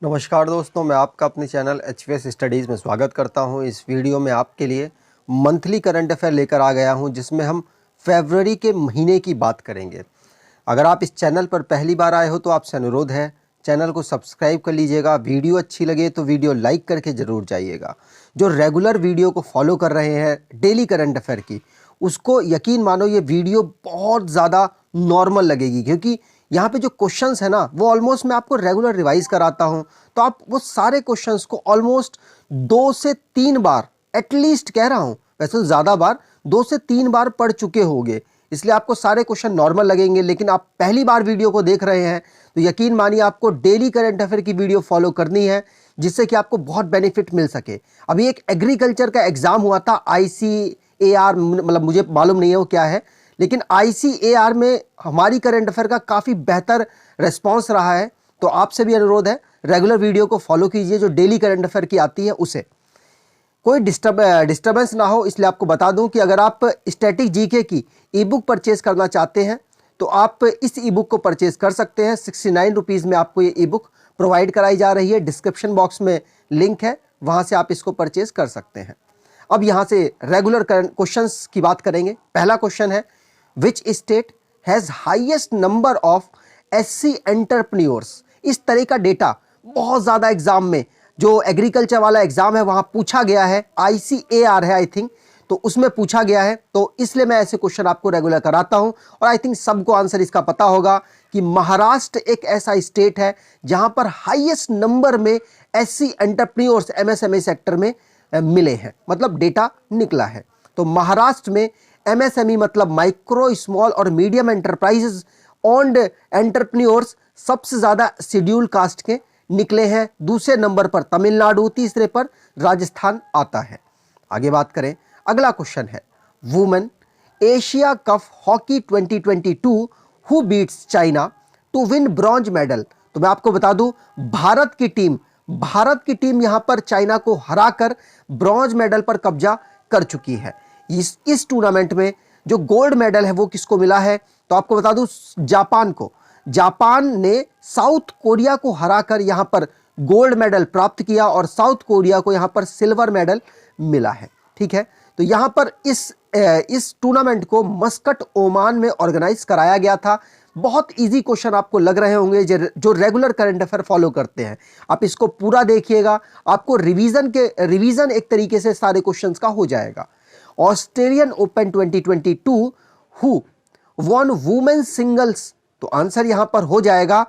नमस्कार दोस्तों, मैं आपका अपने चैनल HVS स्टडीज़ में स्वागत करता हूं। इस वीडियो में आपके लिए मंथली करंट अफेयर लेकर आ गया हूं, जिसमें हम फरवरी के महीने की बात करेंगे। अगर आप इस चैनल पर पहली बार आए हो तो आपसे अनुरोध है, चैनल को सब्सक्राइब कर लीजिएगा। वीडियो अच्छी लगे तो वीडियो लाइक करके ज़रूर जाइएगा। जो रेगुलर वीडियो को फॉलो कर रहे हैं डेली करंट अफेयर की, उसको यकीन मानो ये वीडियो बहुत ज़्यादा नॉर्मल लगेगी, क्योंकि यहाँ पे जो क्वेश्चंस है ना, वो ऑलमोस्ट मैं आपको रेगुलर रिवाइज कराता हूँ। तो आप वो सारे क्वेश्चंस को ऑलमोस्ट 2 से 3 बार, एटलीस्ट कह रहा हूँ, वैसे तो ज़्यादा बार, 2 से 3 बार पढ़ चुके होंगे, इसलिए आपको सारे क्वेश्चन नॉर्मल लगेंगे। लेकिन आप पहली बार वीडियो को देख रहे हैं तो यकीन मानिए आपको डेली करंट अफेयर की वीडियो फॉलो करनी है, जिससे कि आपको बहुत बेनिफिट मिल सके। अभी एक एग्रीकल्चर का एग्जाम हुआ था, ICAR, मतलब मुझे मालूम नहीं है वो क्या है, लेकिन ICAR में हमारी करंट अफेयर का काफ़ी बेहतर रिस्पॉन्स रहा है। तो आपसे भी अनुरोध है, रेगुलर वीडियो को फॉलो कीजिए, जो डेली करंट अफेयर की आती है उसे। कोई डिस्टर्बेंस ना हो, इसलिए आपको बता दूं कि अगर आप स्टैटिक जीके की ई बुक परचेज करना चाहते हैं तो आप इस ई बुक को परचेज कर सकते हैं। 69 रुपीज़ में आपको ये ई बुक प्रोवाइड कराई जा रही है। डिस्क्रिप्शन बॉक्स में लिंक है, वहाँ से आप इसको परचेज कर सकते हैं। अब यहाँ से रेगुलर क्वेश्चंस की बात करेंगे। पहला क्वेश्चन है, which state has highest number of SC entrepreneurs. इस तरह का डेटा बहुत ज़्यादा एग्जाम में, जो एग्रीकल्चर वाला एग्जाम है वहाँ पूछा गया है। ICAR है आई थिंक, तो उसमें पूछा गया है, तो इसलिए मैं ऐसे क्वेश्चन आपको रेगुलर कराता हूँ। और आई थिंक सबको आंसर इसका पता होगा कि महाराष्ट्र एक ऐसा स्टेट है जहाँ पर हाईएस्ट नंबर में SC एंटरप्रेन्योर्स MSME सेक्टर में मिले हैं, मतलब डेटा निकला है। तो महाराष्ट्र में MSME मतलब माइक्रो स्मॉल और मीडियम एंटरप्राइजेज ओन्ड एंटरप्रेन्योर्स सबसे ज़्यादा शेड्यूल कास्ट के निकले हैं। दूसरे नंबर पर तमिलनाडु, तीसरे पर राजस्थान आता है। आगे बात करें, अगला क्वेश्चन है, women Asia cup hockey 2022 who beats China to win bronze medal. तो मैं आपको बता दूं, भारत की टीम यहां पर चाइना को हराकर ब्रॉन्ज मेडल पर कब्जा कर चुकी है। इस टूर्नामेंट में जो गोल्ड मेडल है वो किसको मिला है, तो आपको बता दूं, जापान ने साउथ कोरिया को हराकर यहां पर गोल्ड मेडल प्राप्त किया और साउथ कोरिया को यहां पर सिल्वर मेडल मिला है। ठीक है, तो यहां पर इस टूर्नामेंट को मस्कट, ओमान में ऑर्गेनाइज कराया गया था। बहुत इजी क्वेश्चन आपको लग रहे होंगे जो रेगुलर करंट अफेयर फॉलो करते हैं। आप इसको पूरा देखिएगा, आपको रिवीजन एक तरीके से सारे क्वेश्चंस का हो जाएगा। Australian open 2022 who won women's singles, तो आंसर यहां पर हो जाएगा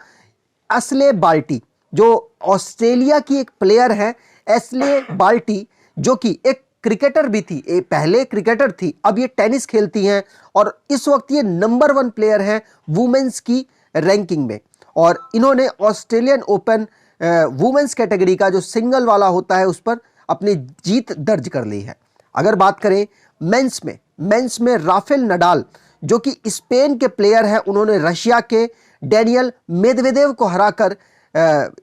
एशले बार्टी, जो ऑस्ट्रेलिया की एक प्लेयर है। एशले बार्टी, जो कि एक क्रिकेटर भी थी, पहले क्रिकेटर थी, अब ये टेनिस खेलती हैं और इस वक्त ये नंबर 1 प्लेयर है वुमेन्स की रैंकिंग में। और इन्होंने ऑस्ट्रेलियन ओपन वुमेन्स कैटेगरी का जो सिंगल वाला होता है उस पर अपनी जीत दर्ज कर ली है। अगर बात करें मेंस में राफेल नडाल, जो कि स्पेन के प्लेयर हैं, उन्होंने रशिया के डेनियल मेदवेदेव को हराकर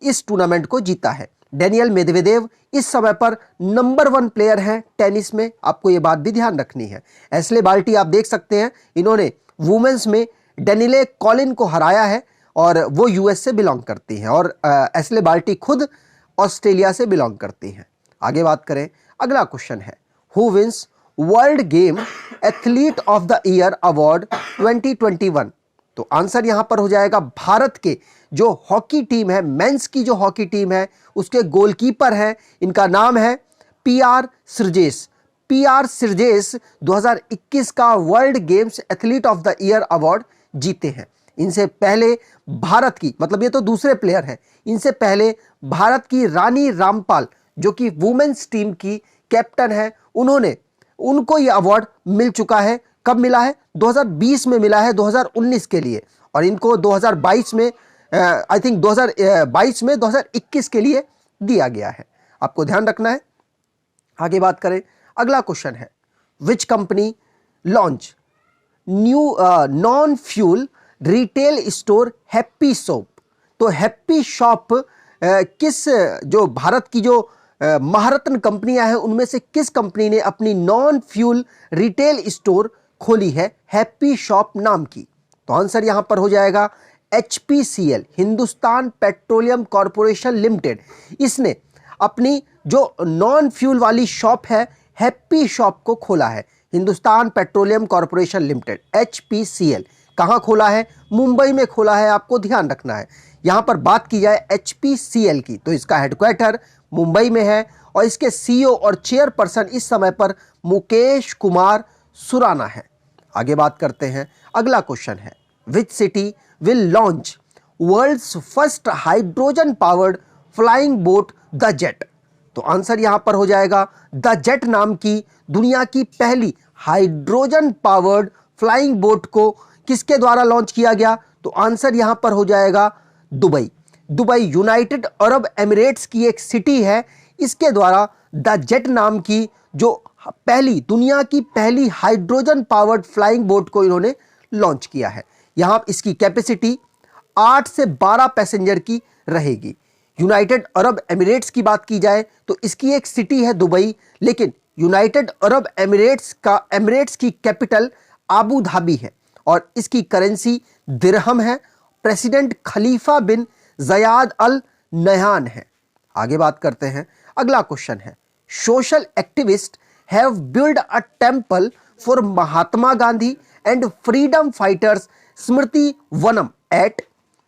इस टूर्नामेंट को जीता है। डेनियल मेदवेदेव इस समय पर नंबर 1 प्लेयर हैं टेनिस में, आपको ये बात भी ध्यान रखनी है। एशले बार्टी आप देख सकते हैं, इन्होंने वुमेन्स में डेनिले कॉलिन को हराया है और वो US से बिलोंग करती हैं, और एशले बार्टी खुद ऑस्ट्रेलिया से बिलोंग करती हैं। आगे बात करें, अगला क्वेश्चन है, who wins world game athlete of the year award 2021। तो आंसर यहां पर हो जाएगा, भारत के जो हॉकी टीम है, मेंस की जो हॉकी टीम है, उसके गोलकीपर हैं, इनका नाम है PR सिरजेस। PR सिरजेस 2021 का world games athlete of the year award जीते हैं। इनसे पहले भारत की, मतलब ये तो दूसरे प्लेयर हैं, इनसे पहले भारत की रानी रामपाल, जो कि वुमेन्स टीम की कैप्टन है, उनको ये अवार्ड मिल चुका है। कब मिला है? 2020 में मिला है, 2019 के लिए, और इनको 2022 में आई थिंक 2022 में 2021 के लिए दिया गया है। आपको ध्यान रखना है। आगे बात करें, अगला क्वेश्चन है, which company launch new non fuel retail store happy shop. तो हैप्पी शॉप किस, जो भारत की जो महारत्न कंपनियां हैं उनमें से किस कंपनी ने अपनी नॉन फ्यूल रिटेल स्टोर खोली है हैप्पी शॉप नाम की। तो आंसर यहां पर हो जाएगा HPCL, Hindustan petroleum corporation limited, इसने अपनी जो नॉन फ्यूल वाली शॉप है हैप्पी शॉप को खोला है। Hindustan petroleum corporation limited HPCL कहाँ खोला है? मुंबई में खोला है, आपको ध्यान रखना है। यहाँ पर बात की जाए HPCL की तो इसका हेडक्वार्टर मुंबई में है और इसके CEO और चेयरपर्सन इस समय पर मुकेश कुमार सुराना है। आगे बात करते हैं, अगला क्वेश्चन है, which city will launch world's first hydrogen powered flying boat the jet? तो आंसर यहां पर हो जाएगा द जेट नाम की दुनिया की पहली हाइड्रोजन पावर्ड फ्लाइंग बोट को किसके द्वारा लॉन्च किया गया? तो आंसर यहां पर हो जाएगा Dubai. Dubai United Arab Emirates की एक सिटी है, इसके द्वारा द जेट नाम की जो पहली दुनिया की पहली हाइड्रोजन पावर्ड फ्लाइंग बोट को इन्होंने लॉन्च किया है। यहां इसकी कैपेसिटी 8 से 12 पैसेंजर की रहेगी। यूनाइटेड अरब एमिरेट्स की बात की जाए तो इसकी एक सिटी है दुबई, लेकिन यूनाइटेड अरब एमिरेट्स की कैपिटल आबू धाबी है और इसकी करेंसी दिरहम है। प्रेसिडेंट खलीफा बिन ज़याद अल नह्यान है। आगे बात करते हैं, अगला क्वेश्चन है, social activist have build a temple for Mahatma Gandhi and freedom fighters Smriti Vanam at?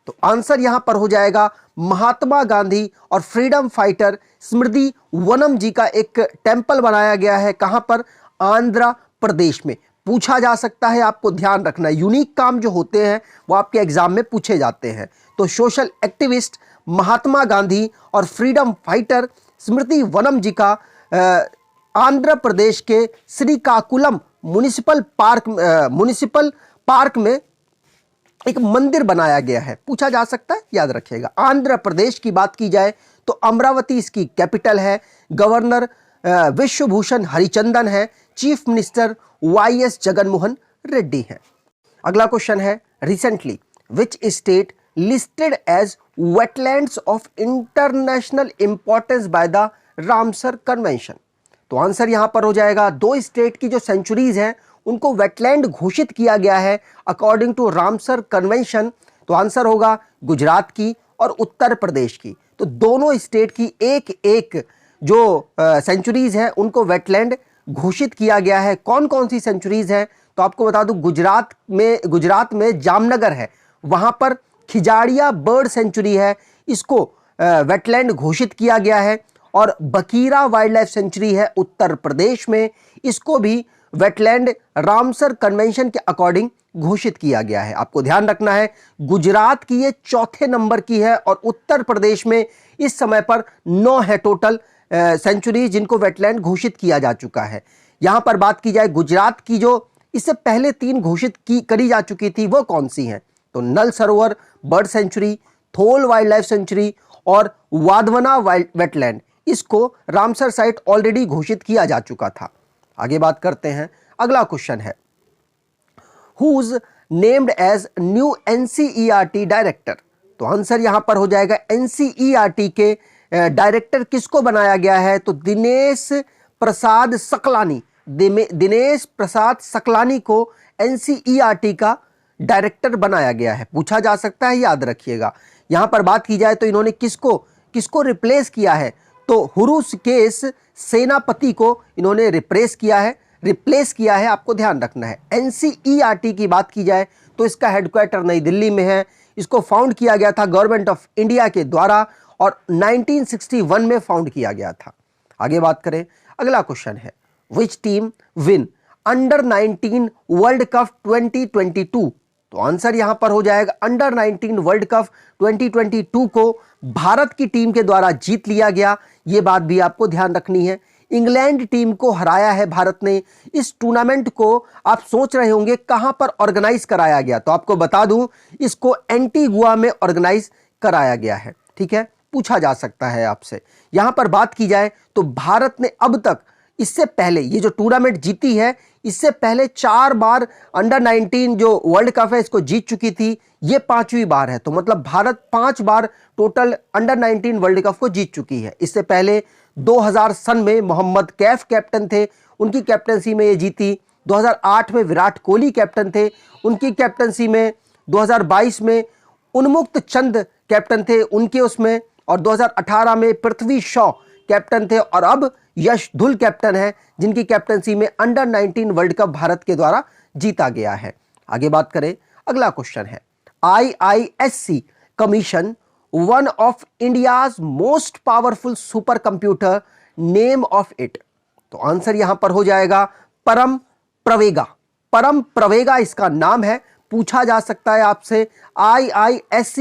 तो आंसर यहां पर हो जाएगा महात्मा गांधी और फ्रीडम फाइटर स्मृति वनम जी का एक टेम्पल बनाया गया है। कहां पर? आंध्र प्रदेश में। पूछा जा सकता है, आपको ध्यान रखना है, यूनिक काम जो होते हैं वो आपके एग्जाम में पूछे जाते हैं। तो सोशल एक्टिविस्ट महात्मा गांधी और फ्रीडम फाइटर स्मृति वनम जी का आंध्र प्रदेश के श्रीकाकुलम म्युनिसिपल पार्क में एक मंदिर बनाया गया है। पूछा जा सकता है, याद रखिएगा। आंध्र प्रदेश की बात की जाए तो अमरावती इसकी कैपिटल है। गवर्नर विश्वभूषण हरिचंदन है। Chief minister YS Jaganmohan Reddy है। अगला क्वेश्चन है, recently which state listed as wetlands of international importance by the Ramsar convention? तो आंसर यहां पर हो जाएगा, दो स्टेट की जो सेंचुरीज हैं उनको वेटलैंड घोषित किया गया है अकॉर्डिंग टू रामसर कन्वेंशन। तो आंसर होगा गुजरात की और उत्तर प्रदेश की। तो दोनों स्टेट की एक एक जो सेंचुरीज हैं उनको वेटलैंड घोषित किया गया है। कौन कौन सी सेंचुरीज हैं? तो आपको बता दूं, गुजरात में जामनगर है, वहां पर खिजाड़िया बर्ड सेंचुरी है, इसको वेटलैंड घोषित किया गया है। और बकीरा वाइल्ड लाइफ सेंचुरी है उत्तर प्रदेश में, इसको भी वेटलैंड रामसर कन्वेंशन के अकॉर्डिंग घोषित किया गया है। आपको ध्यान रखना है, गुजरात की ये चौथे नंबर की है और उत्तर प्रदेश में इस समय पर 9 है टोटल सेंचुरी जिनको वेटलैंड घोषित किया जा चुका है। यहां पर बात की जाए गुजरात की, जो इससे पहले 3 घोषित करी जा चुकी थी, वो कौन सी हैं? तो नल सरोवर बर्ड सेंचुरी, थोल वाइल्ड लाइफ सेंचुरी और वाधवना वेटलैंड, इसको रामसर साइट ऑलरेडी घोषित किया जा चुका था। आगे बात करते हैं, अगला क्वेश्चन है, whose named as new NCERT director? तो आंसर यहां पर हो जाएगा NCERT के डायरेक्टर किसको बनाया गया है? तो दिनेश प्रसाद सकलानी को NCERT का डायरेक्टर बनाया गया है। पूछा जा सकता है, याद रखिएगा। यहां पर बात की जाए तो इन्होंने किसको रिप्लेस किया है? तो हुरुकेश सेनापति को इन्होंने रिप्लेस किया है। आपको ध्यान रखना है। NCERT की बात की जाए तो इसका हेडक्वार्टर नई दिल्ली में है। इसको फाउंड किया गया था गवर्नमेंट ऑफ इंडिया के द्वारा और 1961 में फाउंड किया गया था। आगे बात करें, अगला क्वेश्चन है, which team win under 19 world cup 2022? तो आंसर यहां पर हो जाएगा अंडर 19 वर्ल्ड कप 2022 को भारत की टीम के द्वारा जीत लिया गया। यह बात भी आपको ध्यान रखनी है। इंग्लैंड टीम को हराया है भारत ने। इस टूर्नामेंट को आप सोच रहे होंगे कहां पर ऑर्गेनाइज कराया गया, तो आपको बता दूं इसको एंटीगुआ में ऑर्गेनाइज कराया गया है। ठीक है, पूछा जा सकता है आपसे। यहां पर बात की जाए तो भारत ने अब तक इससे पहले ये जो टूर्नामेंट जीती है, इससे पहले 4 बार अंडर 19 जो वर्ल्ड कप है इसको जीत चुकी थी। ये 5वीं बार है, तो मतलब भारत 5 बार टोटल अंडर 19 वर्ल्ड कप को जीत चुकी है। इससे पहले 2000 सन में मोहम्मद कैफ कैप्टन थे, उनकी कैप्टनसी में ये जीती। 2008 में विराट कोहली कैप्टन थे, उनकी कैप्टनसी में 2022 में उन्मुक्त चंद कैप्टन थे उनके उसमें, और 2018 में पृथ्वी शॉ कैप्टन थे, और अब यश धुल कैप्टन है जिनकी कैप्टनसी में अंडर 19 वर्ल्ड कप भारत के द्वारा जीता गया है। आगे बात करें, अगला क्वेश्चन है, IISc commission one of India's most powerful super computer, name of it. तो आंसर यहां पर हो जाएगा परम प्रवेगा। परम प्रवेगा इसका नाम है। पूछा जा सकता है आपसे, IISc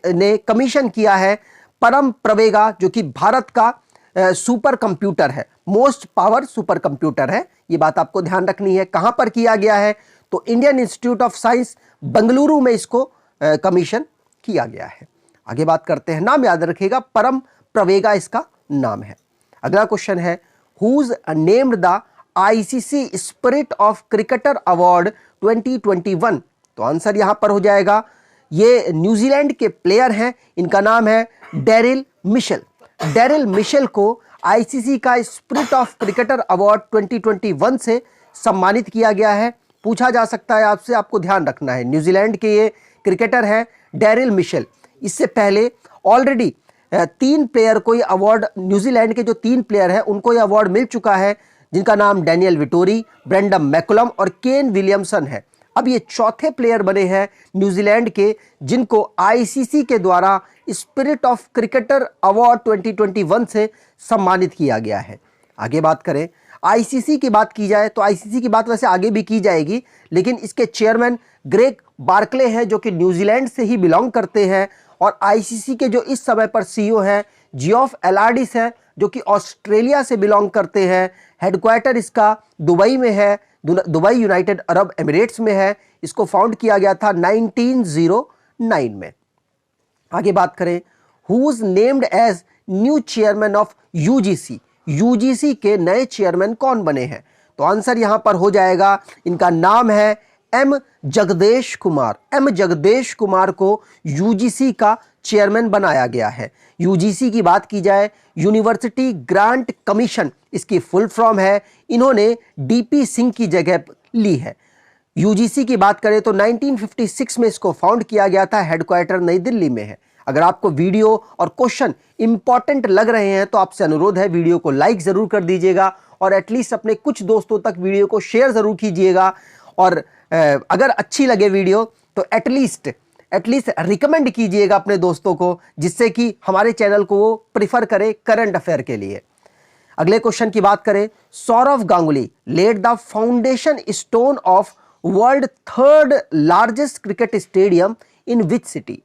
ने कमीशन किया है परम प्रवेगा, जो कि भारत का सुपर कंप्यूटर है, मोस्ट पावर सुपर कंप्यूटर है। ये बात आपको ध्यान रखनी है। कहां पर किया गया है? तो Indian institute of science Bengaluru में इसको कमीशन किया गया है। आगे बात करते हैं, नाम याद रखिएगा, परम प्रवेगा इसका नाम है। अगला क्वेश्चन है, whose named the ICC spirit of cricketer award 2021। तो आंसर यहां पर हो जाएगा, ये न्यूजीलैंड के प्लेयर हैं, इनका नाम है डेरिल मिशेल। डेरिल मिशेल को ICC का स्पिरिट ऑफ क्रिकेटर अवार्ड 2021 से सम्मानित किया गया है। पूछा जा सकता है आपसे, आपको ध्यान रखना है, न्यूजीलैंड के ये क्रिकेटर हैं डेरिल मिशेल। इससे पहले ऑलरेडी 3 प्लेयर को ये अवार्ड, न्यूजीलैंड के जो 3 प्लेयर हैं उनको ये अवार्ड मिल चुका है, जिनका नाम डैनियल विटोरी, ब्रेंडम मैकुलम और केन विलियमसन है। अब ये चौथे प्लेयर बने हैं न्यूजीलैंड के जिनको ICC के द्वारा स्पिरिट ऑफ क्रिकेटर अवार्ड 2021 से सम्मानित किया गया है। आगे बात करें, ICC की बात की जाए तो ICC की बात वैसे आगे भी की जाएगी, लेकिन इसके चेयरमैन ग्रेग बार्कले हैं जो कि न्यूजीलैंड से ही बिलोंग करते हैं, और ICC के जो इस समय पर CEO हैं जियोफ एलार्डिस है जो कि ऑस्ट्रेलिया से बिलोंग करते हैं। हेडक्वार्टर इसका दुबई में है, दुबई यूनाइटेड अरब एमिरेट्स में है। इसको फाउंड किया गया था 1909 में। आगे बात करें, whose named as new chairman of UGC। UGC के नए चेयरमैन कौन बने हैं? तो आंसर यहां पर हो जाएगा, इनका नाम है M जगदेश कुमार। M जगदेश कुमार को UGC का चेयरमैन बनाया गया है। UGC की बात की जाए, यूनिवर्सिटी ग्रांट कमीशन इसकी फुल फॉर्म है। इन्होंने DP सिंह की जगह ली है। UGC की बात करें तो 1956 में इसको फाउंड किया गया था, हेडक्वार्टर नई दिल्ली में है। अगर आपको वीडियो और क्वेश्चन इंपॉर्टेंट लग रहे हैं तो आपसे अनुरोध है, वीडियो को लाइक जरूर कर दीजिएगा और एटलीस्ट अपने कुछ दोस्तों तक वीडियो को शेयर जरूर कीजिएगा। और अगर अच्छी लगे वीडियो तो एटलीस्ट रिकमेंड कीजिएगा अपने दोस्तों को, जिससे कि हमारे चैनल को वो प्रिफर करे करंट अफेयर के लिए। अगले क्वेश्चन की बात करें, Sourav Ganguly laid the foundation stone of world 3rd largest cricket stadium in which city.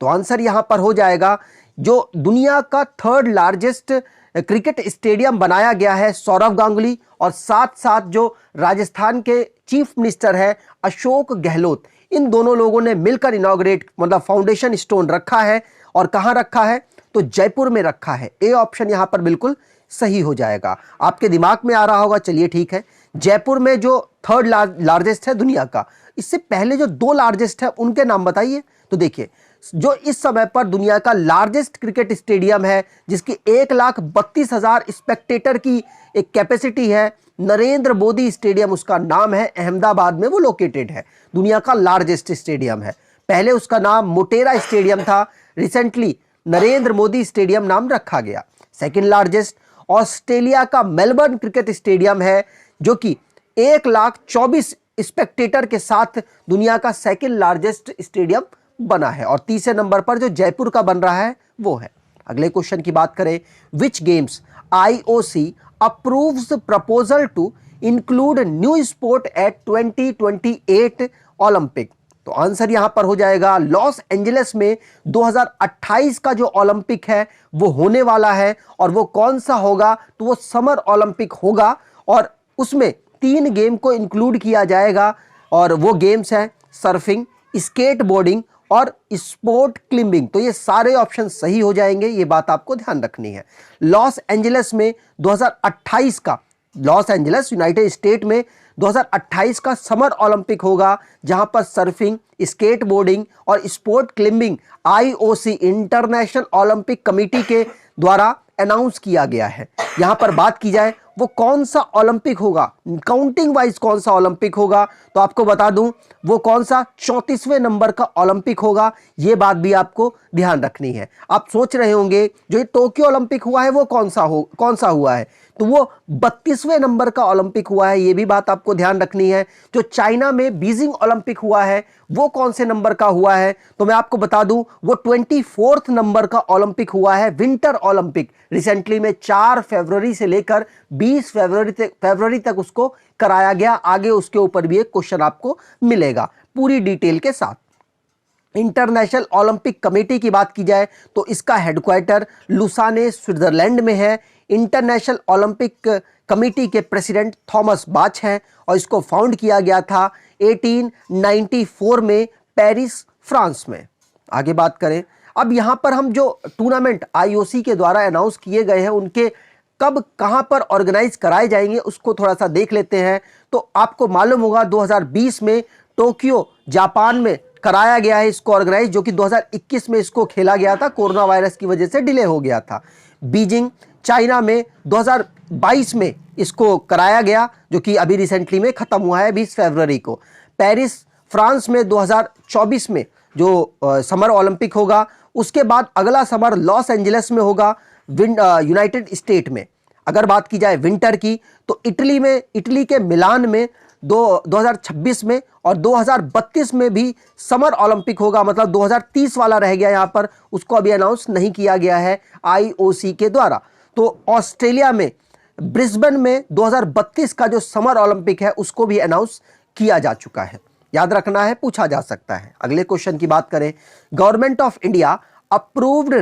तो आंसर यहां पर हो जाएगा, जो दुनिया का 3rd लार्जेस्ट क्रिकेट स्टेडियम बनाया गया है सौरव गांगुली, और साथ साथ जो राजस्थान के चीफ मिनिस्टर है अशोक गहलोत, इन दोनों लोगों ने मिलकर इनॉग्रेट मतलब फाउंडेशन स्टोन रखा है। और कहां रखा है? तो जयपुर में रखा है। ए ऑप्शन यहां पर बिल्कुल सही हो जाएगा। आपके दिमाग में आ रहा होगा, चलिए ठीक है, जयपुर में जो 3rd लार्जेस्ट है दुनिया का, इससे पहले जो 2 लार्जेस्ट है उनके नाम बताइए। तो देखिए, जो इस समय पर दुनिया का लार्जेस्ट क्रिकेट स्टेडियम है, जिसकी 1,32,000 स्पेक्टेटर की एक कैपेसिटी है, नरेंद्र मोदी स्टेडियम उसका नाम है, अहमदाबाद में वो लोकेटेड है, दुनिया का लार्जेस्ट स्टेडियम है। पहले उसका नाम मोटेरा स्टेडियम था, रिसेंटली नरेंद्र मोदी स्टेडियम नाम रखा गया। सेकंड लार्जेस्ट ऑस्ट्रेलिया का मेलबर्न क्रिकेट स्टेडियम है, जो कि 1,24,000 स्पेक्टेटर के साथ दुनिया का सेकंड लार्जेस्ट स्टेडियम बना है। और तीसरे नंबर पर जो जयपुर का बन रहा है वो है। अगले क्वेश्चन की बात करें, which games IOC approves proposal to include new sport at 2028 Olympic. तो आंसर यहां पर हो जाएगा, लॉस एंजलिस में 2028 का जो ओलंपिक है वो होने वाला है, और वो कौन सा होगा? तो वो समर ओलंपिक होगा, और उसमें 3 गेम को इंक्लूड किया जाएगा, और वो गेम्स हैं सर्फिंग, स्केट बोर्डिंग और स्पोर्ट क्लिंबिंग। तो ये सारे ऑप्शन सही हो जाएंगे, ये बात आपको ध्यान रखनी है। लॉस एंजलिस में 2028 का, लॉस एंजलिस यूनाइटेड स्टेट में 2028 का समर ओलंपिक होगा, जहां पर सर्फिंग, स्केट बोर्डिंग और sport climbing IOC International Olympic Committee के द्वारा अनाउंस किया गया है। यहां पर बात की जाए वो कौन सा ओलंपिक होगा, काउंटिंग वाइज कौन सा ओलंपिक होगा, तो आपको बता दूं वो कौन सा 34वें नंबर का ओलंपिक होगा। ये बात भी आपको ध्यान रखनी है। आप सोच रहे होंगे जो ये टोक्यो ओलंपिक हुआ है वो कौन सा हुआ है, तो वो 32वें नंबर का ओलंपिक हुआ है। ये भी बात आपको ध्यान रखनी है। जो चाइना में बीजिंग ओलंपिक हुआ है वो कौन से नंबर का हुआ है, तो मैं आपको बता दूं वो 24th नंबर का ओलंपिक हुआ है, विंटर ओलंपिक। रिसेंटली में 4 फरवरी से लेकर 20 फरवरी तक उसको कराया गया। आगे उसके ऊपर भी एक क्वेश्चन आपको मिलेगा पूरी डिटेल के साथ। इंटरनेशनल ओलंपिक कमेटी की बात की जाए तो इसका हेडक्वार्टर लुसाने स्विट्जरलैंड में है। इंटरनेशनल ओलंपिक कमेटी के प्रेसिडेंट थॉमस बाच हैं और इसको फाउंड किया गया था 1894 में पेरिस फ्रांस में। आगे बात करें, अब यहां पर हम जो टूर्नामेंट आईओसी के द्वारा अनाउंस किए गए हैं उनके कब कहां पर ऑर्गेनाइज कराए जाएंगे उसको थोड़ा सा देख लेते हैं। तो आपको मालूम होगा 2020 में टोक्यो जापान में कराया गया है इसको ऑर्गेनाइज, जो कि 2021 में इसको खेला गया था, कोरोना वायरस की वजह से डिले हो गया था। बीजिंग चाइना में 2022 में इसको कराया गया, जो कि अभी रिसेंटली में खत्म हुआ है 20 फरवरी को। पेरिस फ्रांस में 2024 में जो समर ओलंपिक होगा। उसके बाद अगला समर लॉस एंजलिस में होगा, यूनाइटेड स्टेट में। अगर बात की जाए विंटर की तो इटली के मिलान में 2026 में और 2032 में भी समर ओलंपिक होगा। मतलब 2030 वाला रह गया यहां पर, उसको अभी अनाउंस नहीं किया गया है आईओसी के द्वारा। तो ऑस्ट्रेलिया में ब्रिस्बेन में 2032 का जो समर ओलंपिक है उसको भी अनाउंस किया जा चुका है। याद रखना है, पूछा जा सकता है। अगले क्वेश्चन की बात करें, government of India approved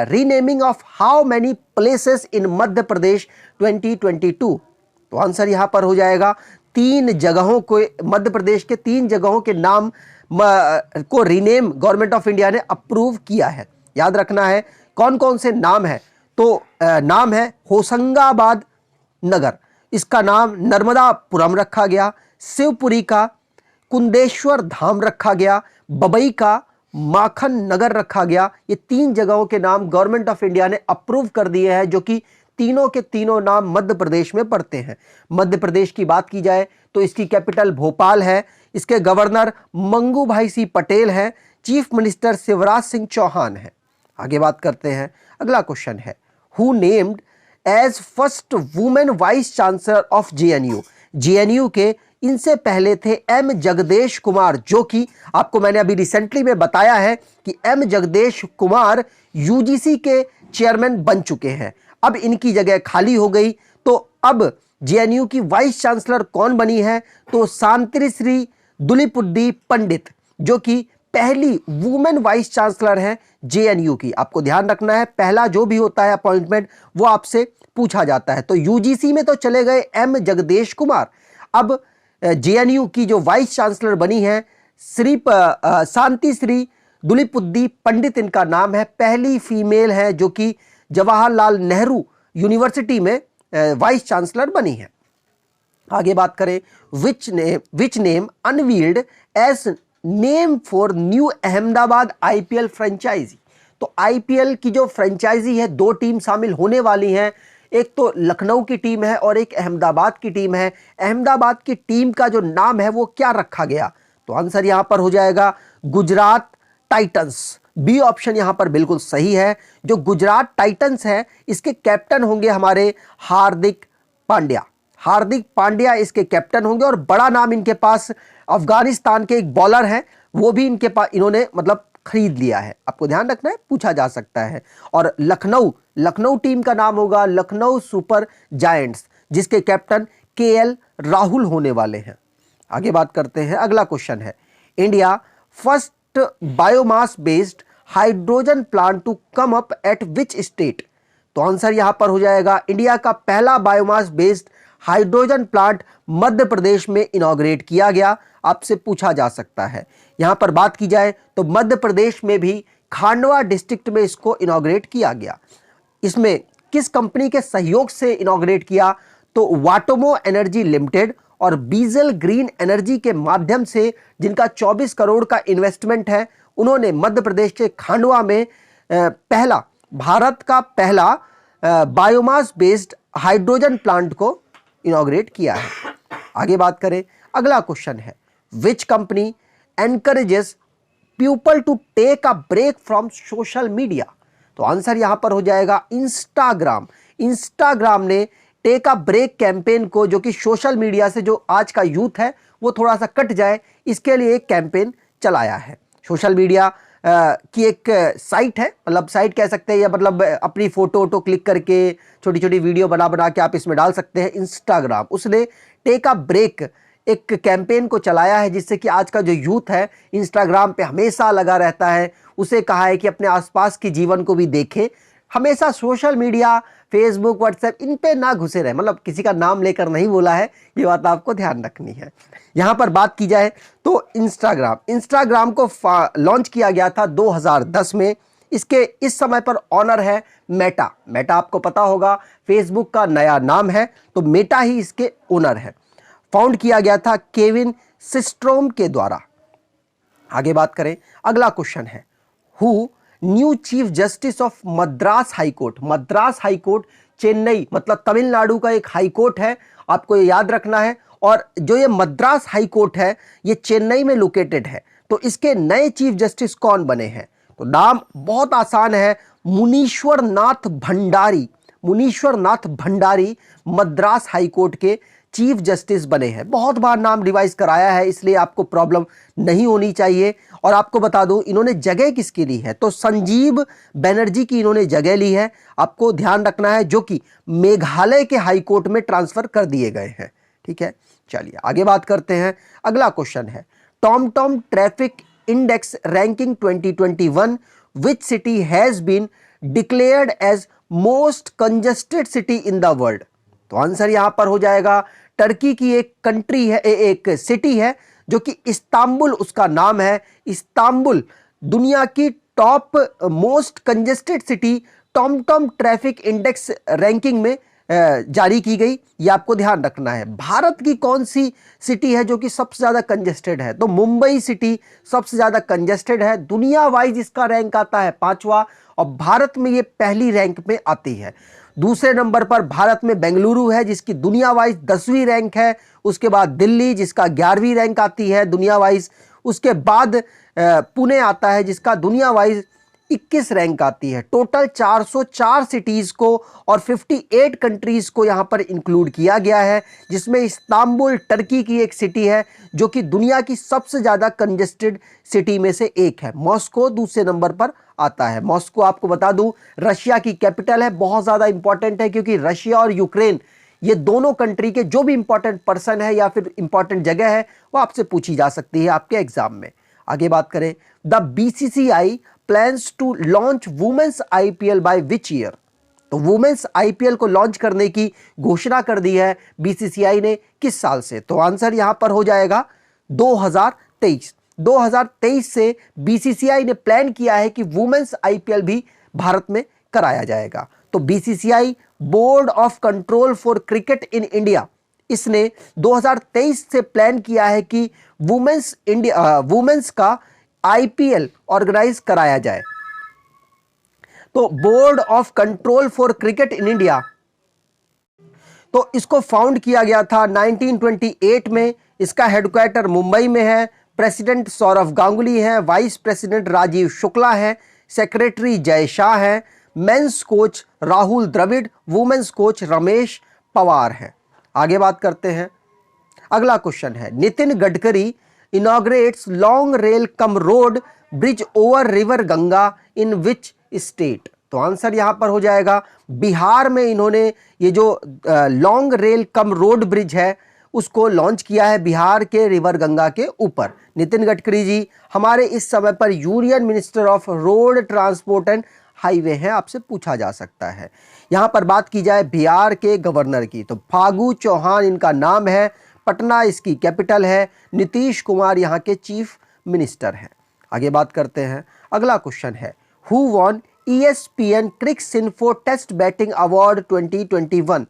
renaming of how many places in Madhya Pradesh 2022। तो आंसर यहां पर हो जाएगा 3 जगहों को, मध्य प्रदेश के 3 जगहों के नाम को रीनेम गवर्नमेंट ऑफ इंडिया ने अप्रूव किया है। याद रखना है कौन कौन से नाम है, तो नाम है होशंगाबाद नगर, इसका नाम नर्मदापुरम रखा गया। शिवपुरी का कुंदेश्वर धाम रखा गया। बबई का माखन नगर रखा गया। ये 3 जगहों के नाम गवर्नमेंट ऑफ इंडिया ने अप्रूव कर दिए हैं, जो कि तीनों के तीनों नाम मध्य प्रदेश में पड़ते हैं। मध्य प्रदेश की बात की जाए तो इसकी कैपिटल भोपाल है। इसके गवर्नर मंगू भाई सी पटेल हैं। चीफ मिनिस्टर शिवराज सिंह चौहान है। आगे बात करते हैं, अगला क्वेश्चन है, who named as first women vice chancellor of JNU. JNU के इनसे पहले थे एम जगदेश कुमार, जो कि आपको मैंने अभी रिसेंटली में बताया है कि एम जगदेश कुमार यूजीसी के चेयरमैन बन चुके हैं। अब इनकी जगह खाली हो गई, तो अब जेएनयू की वाइस चांसलर कौन बनी है, तो शांतिश्री दुलीपुद्दी पंडित, जो कि पहली वुमेन वाइस चांसलर है जेएनयू की। आपको ध्यान रखना है, पहला जो भी होता है अपॉइंटमेंट वो आपसे पूछा जाता है। तो यूजीसी में तो चले गए एम जगदेश कुमार, अब जेएनयू की जो वाइस चांसलर बनी है शांतिश्री दुलीपुद्दी पंडित इनका नाम है। पहली फीमेल है जो कि जवाहरलाल नेहरू यूनिवर्सिटी में वाइस चांसलर बनी है। आगे बात करें, which name unveiled as name for new Ahmedabad IPL franchise. तो आईपीएल की जो फ्रेंचाइजी है 2 टीम शामिल होने वाली हैं, एक तो लखनऊ की टीम है और एक अहमदाबाद की टीम है। अहमदाबाद की टीम का जो नाम है वो क्या रखा गया, तो आंसर यहां पर हो जाएगा गुजरात टाइटंस। बी ऑप्शन यहां पर बिल्कुल सही है। जो गुजरात टाइटंस है इसके कैप्टन होंगे हमारे हार्दिक पांड्या। हार्दिक पांड्या इसके कैप्टन होंगे और बड़ा नाम इनके पास अफगानिस्तान के एक बॉलर हैं, वो भी इनके पास इन्होंने मतलब खरीद लिया है। आपको ध्यान रखना है, पूछा जा सकता है। और लखनऊ टीम का नाम होगा लखनऊ सुपर जायंट्स, जिसके कैप्टन केएल राहुल होने वाले हैं। आगे बात करते हैं, अगला क्वेश्चन है, India first biomass based hydrogen plant to come up at which state. तो आंसर यहां पर हो जाएगा इंडिया का पहला biomass based hydrogen plant Madhya Pradesh में इनॉग्रेट किया गया। आपसे पूछा जा सकता है, यहां पर बात की जाए तो मध्य प्रदेश में भी खांडवा डिस्ट्रिक्ट में इसको इनॉग्रेट किया गया। इसमें किस कंपनी के सहयोग से इनॉग्रेट किया, तो वाटोमो एनर्जी लिमिटेड और बीजल ग्रीन एनर्जी के माध्यम से, जिनका 24 करोड़ का इन्वेस्टमेंट है, उन्होंने मध्य प्रदेश के खांडवा में भारत का पहला बायोमास बेस्ड हाइड्रोजन प्लांट को इनॉग्रेट किया है। आगे बात करें, अगला क्वेश्चन है, which company encourages people to take a break from social media? तो आंसर यहां पर हो जाएगा इंस्टाग्राम। इंस्टाग्राम ने टेक अ ब्रेक कैंपेन को, जो कि सोशल मीडिया से जो आज का यूथ है वो थोड़ा सा कट जाए, इसके लिए एक कैंपेन चलाया है। सोशल मीडिया की एक साइट है, मतलब साइट कह सकते हैं, या मतलब अपनी फोटो क्लिक करके छोटी छोटी वीडियो बना बना के आप इसमें डाल सकते हैं। इंस्टाग्राम, उसने टेक अ ब्रेक एक कैंपेन को चलाया है, जिससे कि आज का जो यूथ है इंस्टाग्राम पे हमेशा लगा रहता है। उसे कहा है कि अपने आसपास के जीवन को भी देखे, हमेशा सोशल मीडिया, फेसबुक, व्हाट्सएप इन पे ना घुसे रहे। मतलब किसी का नाम लेकर नहीं बोला है, ये बात आपको ध्यान रखनी है। यहां पर बात की जाए तो इंस्टाग्राम को लॉन्च किया गया था 2010 में। इसके इस समय पर ऑनर है मेटा। मेटा आपको पता होगा फेसबुक का नया नाम है, तो मेटा ही इसके ओनर है। फाउंड किया गया था केविन सिस्ट्रोम के द्वारा। आगे बात करें, अगला क्वेश्चन है, who knew chief justice of Madras high court? Madras high court Chennai, मतलब तमिलनाडु का एक हाई कोर्ट है, आपको ये याद रखना है। और जो ये मद्रास हाई कोर्ट है ये चेन्नई में लोकेटेड है। तो इसके नए चीफ जस्टिस कौन बने हैं? तो नाम बहुत आसान है, मुनीश्वर नाथ भंडारी। मुनीश्वर नाथ भंडारी मद्रास हाई कोर्ट के चीफ जस्टिस बने हैं। बहुत बार नाम रिवाइज कराया है, इसलिए आपको प्रॉब्लम नहीं होनी चाहिए। और आपको बता दूं इन्होंने जगह किसकी ली है, तो संजीव बनर्जी की इन्होंने जगह ली है, आपको ध्यान रखना है, जो कि मेघालय के हाई कोर्ट में ट्रांसफर कर दिए गए हैं। ठीक है, चलिए आगे बात करते हैं। अगला क्वेश्चन है, TomTom traffic index ranking 2021 which city has been declared as most congested city in the world? तो आंसर यहां पर हो जाएगा, टर्की की एक कंट्री है, एक सिटी है जो कि इस्तांबुल उसका नाम है। इस्तांबुल दुनिया की top most congested city TomTom traffic index ranking में जारी की गई, ये आपको ध्यान रखना है। भारत की कौन सी सिटी है जो कि सबसे ज्यादा कंजेस्टेड है? तो मुंबई सिटी सबसे ज्यादा कंजेस्टेड है। दुनिया वाइज इसका रैंक आता है 5वां, और भारत में ये पहली रैंक में आती है। दूसरे नंबर पर भारत में बेंगलुरु है, जिसकी दुनिया वाइज 10वीं रैंक है। उसके बाद दिल्ली, जिसका 11वीं रैंक आती है दुनिया वाइज। उसके बाद पुणे आता है, जिसका दुनिया वाइज 21 रैंक आती है। टोटल 404 सिटीज को और 58 कंट्रीज को यहां पर इंक्लूड किया गया है, जिसमें इस्तांबुल टर्की की एक सिटी है जो कि दुनिया की सबसे ज्यादा कंजेस्टेड सिटी में से एक है। मॉस्को दूसरे नंबर पर आता है। मॉस्को आपको बता दूं रशिया की कैपिटल है, बहुत ज्यादा इंपॉर्टेंट है, क्योंकि रशिया और यूक्रेन ये दोनों कंट्री के जो भी इंपॉर्टेंट पर्सन है या फिर इंपॉर्टेंट जगह है वो आपसे पूछी जा सकती है आपके एग्जाम में। आगे बात करें, the BCCI plans to launch women's IPL by which year? तो वुमेन्स आईपीएल को लॉन्च करने की घोषणा कर दी है बीसीसीआई ने, किस साल से? तो आंसर यहां पर हो जाएगा 2023। 2023 से बीसीसीआई ने प्लान किया है कि वुमेन्स आईपीएल भी भारत में कराया जाएगा। तो BCCI board of control for cricket in India, इसने 2023 से प्लान किया है कि वुमेन्स का आईपीएल ऑर्गेनाइज कराया जाए। तो board of control for cricket in India, तो इसको फाउंड किया गया था 1928 में। इसका हेडक्वार्टर मुंबई में है। प्रेसिडेंट सौरव गांगुली है, वाइस प्रेसिडेंट राजीव शुक्ला है, सेक्रेटरी जय शाह है, men's coach Rahul Dravid, women's coach Ramesh Pawar है। आगे बात करते हैं, अगला क्वेश्चन है, Nitin Gadkari inaugurates long rail cum road bridge over river Ganga in which state? तो आंसर यहां पर हो जाएगा बिहार में। इन्होंने ये जो long rail cum road bridge है उसको लॉन्च किया है बिहार के रिवर गंगा के ऊपर। नितिन गडकरी जी हमारे इस समय पर union minister of road transport and highway हैं, आपसे पूछा जा सकता है। यहां पर बात की जाए बिहार के गवर्नर की, तो फागू चौहान इनका नाम है, पटना इसकी कैपिटल है, नीतीश कुमार यहाँ के चीफ मिनिस्टर हैं। आगे बात करते हैं, अगला क्वेश्चन है, who won ESPN Cricinfo test batting award 2021?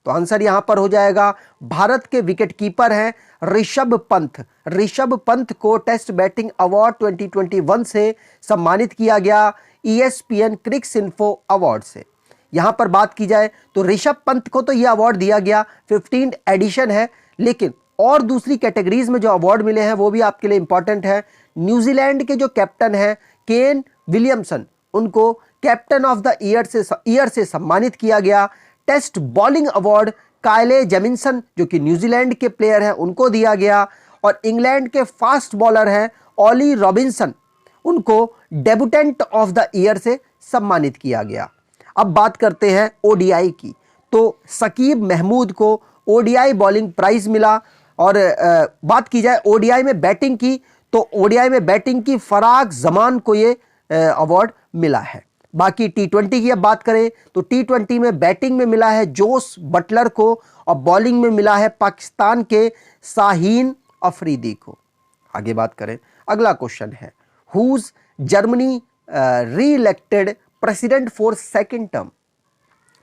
तो आंसर यहां पर हो जाएगा भारत के विकेट कीपर हैं ऋषभ पंत। ऋषभ पंत को टेस्ट बैटिंग अवार्ड 2021 से सम्मानित किया गया ESPN क्रिकसिन्फो अवार्ड से। यहाँ पर बात की जाए तो ऋषभ पंत को तो यह अवार्ड दिया गया, 15th एडिशन है, लेकिन और दूसरी कैटेगरीज में जो अवार्ड मिले हैं वो भी आपके लिए इंपॉर्टेंट है। न्यूजीलैंड के जो कैप्टन हैं केन विलियमसन, उनको कैप्टन ऑफ द ईयर से सम्मानित किया गया। टेस्ट बॉलिंग अवार्ड कायले जेमिसन जो कि न्यूजीलैंड के प्लेयर हैं उनको दिया गया, और इंग्लैंड के फास्ट बॉलर हैं ऑली रॉबिन्सन, उनको डेब्यूटेंट ऑफ द ईयर से सम्मानित किया गया। अब बात करते हैं ओडीआई की, तो शकीब महमूद को ओडीआई बॉलिंग प्राइज मिला। और बात की जाए ओडीआई में बैटिंग की, तो ओडीआई में बैटिंग की फराग जमान को ये अवार्ड मिला है। बाकी टी20 की अब बात करें तो टी20 में बैटिंग में मिला है जोस बटलर को, और बॉलिंग में मिला है पाकिस्तान के शाहीन अफरीदी को। आगे बात करें, अगला क्वेश्चन है whose Germany re elected president for second term.